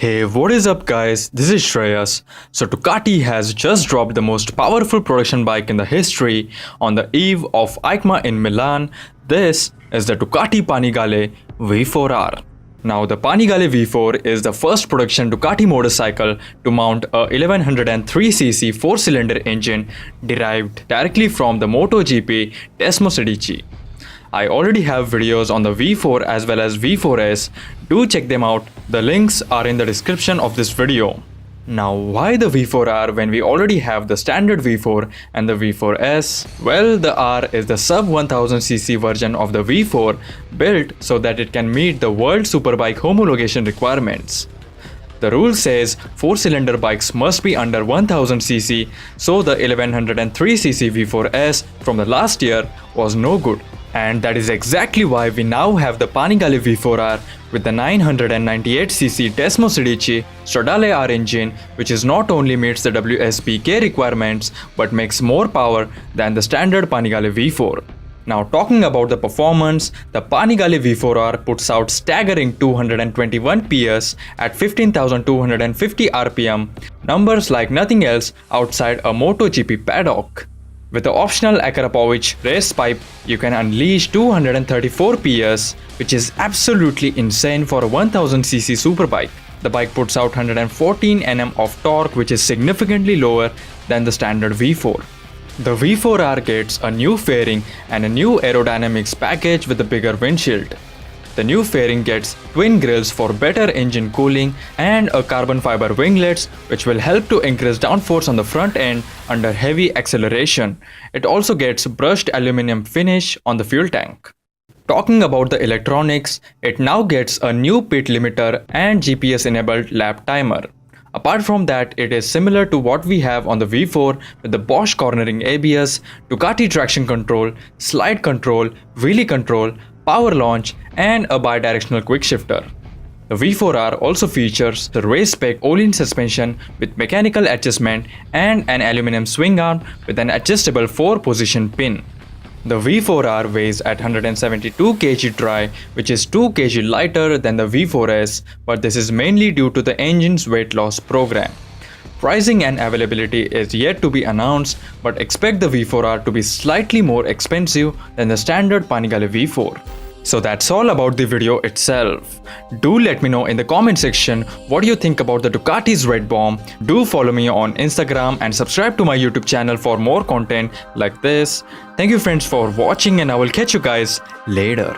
Hey, what is up guys, this is Shreyas. So Ducati has just dropped the most powerful production bike in the history on the eve of EICMA in Milan. This is the Ducati Panigale V4R. Now the Panigale V4 is the first production Ducati motorcycle to mount a 1103cc 4-cylinder engine derived directly from the MotoGP DESMOSEDICI. I already have videos on the V4 as well as V4s, do check them out, the links are in the description of this video. Now why the V4R when we already have the standard V4 and the V4s? Well, the R is the sub 1000cc version of the V4 built so that it can meet the World Superbike homologation requirements. The rule says 4-cylinder bikes must be under 1000cc, so the 1103cc V4s from the last year was no good. And that is exactly why we now have the Panigale V4R with the 998cc DESMOSEDICI STRADALER R engine, which is not only meets the WSPK requirements but makes more power than the standard Panigale V4. Now talking about the performance, the Panigale V4R puts out staggering 221 PS at 15,250 RPM, numbers like nothing else outside a MotoGP paddock. With the optional AKRAPOVIC race pipe, you can unleash 234 PS, which is absolutely insane for a 1000cc superbike. The bike puts out 114 Nm of torque, which is significantly lower than the standard V4. The V4R gets a new fairing and a new aerodynamics package with a bigger windshield. The new fairing gets twin grills for better engine cooling and a carbon fiber winglets which will help to increase downforce on the front end under heavy acceleration. It also gets brushed aluminum finish on the fuel tank. Talking about the electronics, it now gets a new pit limiter and GPS enabled lap timer. Apart from that, it is similar to what we have on the V4 with the Bosch cornering ABS, Ducati traction control, slide control, wheelie control, power launch and a bi-directional QUICKSHIFTER. The V4R also features the race-spec all-in suspension with mechanical adjustment and an aluminum swing arm with an adjustable 4-position pin. The V4R weighs at 172 kg dry, which is 2 kg lighter than the V4s, but this is mainly due to the engine's weight loss program. Pricing and availability is yet to be announced, but expect the V4R to be slightly more expensive than the standard Panigale V4. So that's all about the video itself. Do let me know in the comment section what you think about the Ducati's Red Bomb. Do follow me on Instagram and subscribe to my YouTube channel for more content like this. Thank you friends for watching and I will catch you guys later.